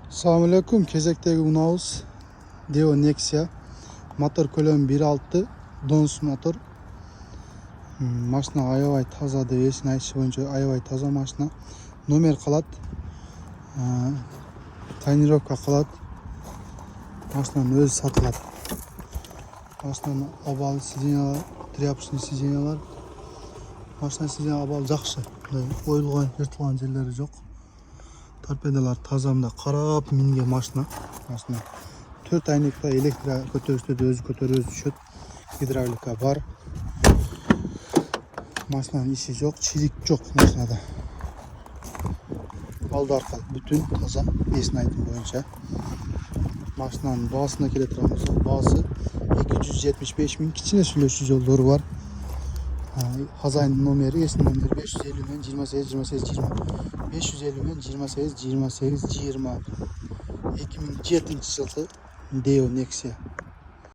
Assalamualaikum. Kezektegi unavuz Deo Nexia. Motor kөлемі 1.6 donsuz motor. Машина аябай таза деп есін айтышы боюнча аябай таза машина. Номер калат. Тонировка калат. Машинанын өзү сатылат. Машинанын абалы сиденьялар, тряпочный сиденьялар. Машина сиденья абалы жакшы. Оюлган, жыртылган жерлери жок. Торпедалар таза, мында карап минген машина. 4 айнекта электро көтөрүштөрдү өзү көтөрүп өзү түшөт. Гидравлика бар. Машинанын иши жок, чирик жок машинада. Алды аркы бүтүн таза, эсин айтым боюнча. Машинанын баасына келе турган болсок, баасы 275 миң, кичине сүйлөшүү жолдору бар. Хазайындын номери, эсин номери 550 мен 28 28 20. 550 мен 28 28 20. 2007 жылы Deo Nexia.